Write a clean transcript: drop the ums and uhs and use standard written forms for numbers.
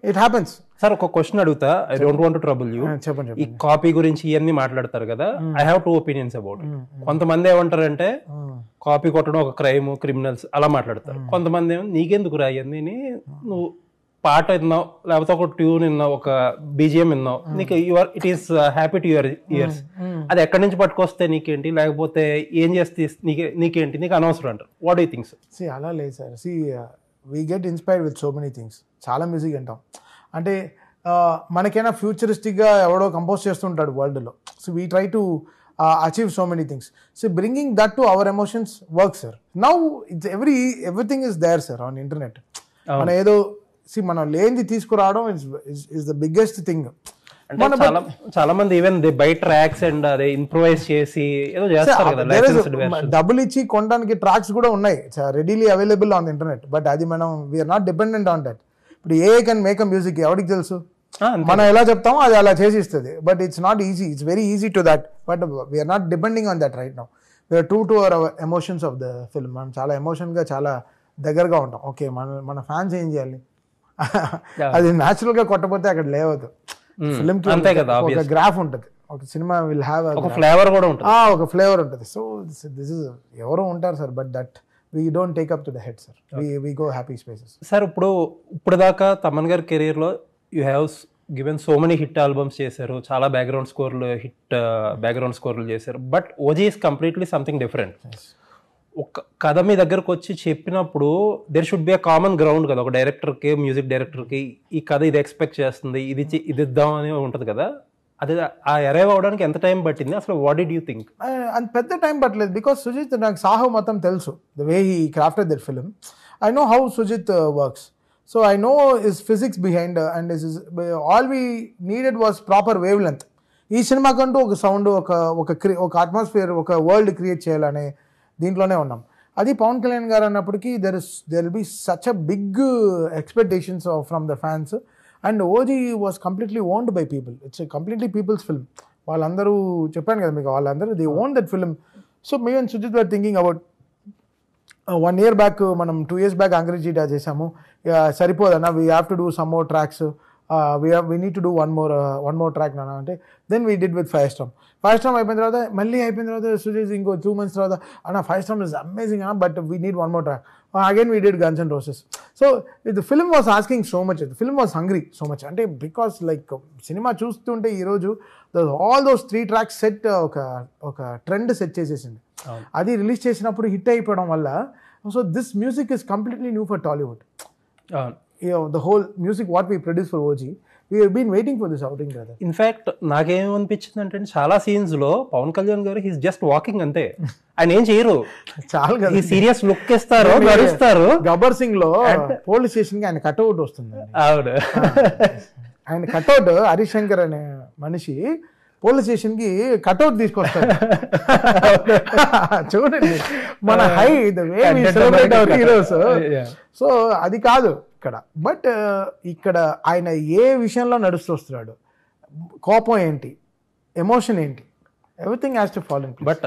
It happens. Sir ఒక question అడుగుతా, I don't want to trouble you. చెప్పండి. ఈ కాపీ గురించి ఇవన్నీ మాట్లాడతారు కదా, ఐ హావ్ 2 ఒపీనియన్స్ అబౌట్. కొంతమంది ఏమంటారంటే కాపీ కొట్టడం ఒక క్రైమ్, క్రిమినల్స్ అలా మాట్లాడతారు. కొంతమంది ఏమో నీకెందుకు రాయండి, నువ్వు పాట విన్నావు లేకపోతే ఒక ట్యూన్ విన్నావు, ఒక బీజిఎం విన్నావు, నీకు it is happy to your years, అది ఎక్కడి నుంచి పట్టుకొస్తే నీకేంటి, లేకపోతే ఏం చేస్తే నీకేంటి, నీకు అనవసరం అంటారు. What do you think sir? అలా లేదు sir. We get inspired with so many things. చాలా మ్యూజిక్ వింటాం. అంటే మనకైనా ఫ్యూచరిస్టిక్గా ఎవడో కంపోజ్ చేస్తుంటాడు వరల్డ్లో. So we try to achieve so many things. So bringing that to our emotions work sir. Now it's everything is there sir on internet. మనం ఏదో మనం లేనిది తీసుకురావడం ఇస్ ద బిగ్గెస్ట్ థింగ్. చాలా మంది even they by tracks and అదే improvise చేసి ఏదో చేస్తారు కదా, డబ్బులు ఇచ్చి కొనడానికి ట్రాక్స్ కూడా ఉన్నాయి, readily available on the internet. But అది మనం we're not dependent on that. ఇప్పుడు ఏ కెన్ మేక్ అ మ్యూజిక్, ఎవరికి తెలుసు? మనం ఎలా చెప్తామో అది అలా చేసి ఇస్తుంది. But it's not easy, it's very easy to that. But we're not depending on that right now. We're true to our emotions of the film. మనం చాలా ఎమోషన్గా చాలా దగ్గరగా ఉంటాం. ఓకే, మన ఫ్యాన్స్ ఏం చేయాలి, అది న్యాచురల్ గా కొట్టపోతే అక్కడ లేవదు. ఫిల్మ్ కి అంతే కదా, ఒక గ్రాఫ్ ఉంటుంది, ఒక సినిమా విల్ హ్యావ్ ఒక ఫ్లేవర్ కూడా ఉంటుంది. ఒక ఫ్లేవర్ ఉంటుంది. సో దిస్ ఇస్ ఎవరో ఉంటారు sir, but that we don't take up to the head sir. We go happy spaces. Sir ఇప్పుడు దాకా తమన్ గారి కెరీర్ లో you have given so many hit albums చేశారు, చాలా బ్యాక్గ్రౌండ్ స్కోర్లు చేశారు. But OG is completely something different. ఒక కథ మీ దగ్గరకు వచ్చి చెప్పినప్పుడు there should be a common ground కదా, ఒక డైరెక్టర్కి, మ్యూజిక్ డైరెక్టర్కి ఈ కథ ఇది ఎక్స్పెక్ట్ చేస్తుంది, ఇది ఇద్దాం అని ఉంటుంది కదా. అది ఆ అరైవ్ అవడానికి ఎంత టైం పట్టింది అసలు? What did you think? అంత పెద్ద టైం పట్టలేదు, బికాస్ సుజిత్ నాకు సాహో మొత్తం తెలుసు, the way he crafted that film. I know how Sujeeth works. So I know his physics behind and all we needed was proper wavelength. ఈ సినిమాకంటూ ఒక సౌండ్, ఒక అట్మాస్ఫియర్, ఒక వరల్డ్ క్రియేట్ చేయాలనే దీంట్లోనే ఉన్నాం. అది పవన్ కళ్యాణ్ గారు అన్నప్పటికీ there will be such a big expectations from the fans. And OG was completely owned by people. It's completely people's film. వాళ్ళందరూ చెప్పాను కదా మీకు, వాళ్ళందరూ they own that film. So me and Sujeeth were thinking about 1 year back, మనం 2 years back అంగ్రేజీటా చేసాము, సరిపోదన్నా, we have to do some more tracks, we need to do one more track నాన్న అంటే, then we did with fire storm అయిపోయిన తర్వాత, మళ్ళీ అయిపోయిన తర్వాత సుజిత్ ఇంకో 2 months తర్వాత, అన్న ఫైర్ స్టామ్ ఇస్ అమేజింగ్ అన్న, but we need 1 more track. Again we did Guns N' Roses. So the film was asking so much, the film was hungry so much, అంటే బికాస్ లైక్ సినిమా చూస్తుంటే ఈరోజు all those 3 tracks set ఒక trend set చేసేసింది. అది release చేసినప్పుడు hit అయిపోవడం వల్ల, so this music is completely new for Tollywood. The whole music what we produce for OG, we have been waiting for this outing brother. In fact నాకేమనిపించింది అంటే, చాలా scenes లో పవన్ కళ్యాణ్ గారు హీస్ జస్ట్ వాకింగ్ అంతే, ఆయన ఏం చేయరు, చాలా కదా సీరియస్ లుక్ ఇస్తారు, నడుస్తారు. గబ్బర్ సింగ్ లో పోలీస్ స్టేషన్ కి ఆయన కట్అవుట్ వస్తుంది. అవును, ఆయన కట్అవుట్ హరిశంకర్ అనే మనిషి పోలీస్ స్టేషన్ కి కట్అవుట్ తీసుకొస్తారు. చూడండి మన హై, the way we celebrate our heroes. So అది కాదు ఇక్కడ. బట్ ఇక్కడ ఆయన ఏ విషయంలో నడుస్తూ వస్తున్నాడు, కోపం ఏంటి, ఎమోషన్ ఏంటి, everything has to follow in place. But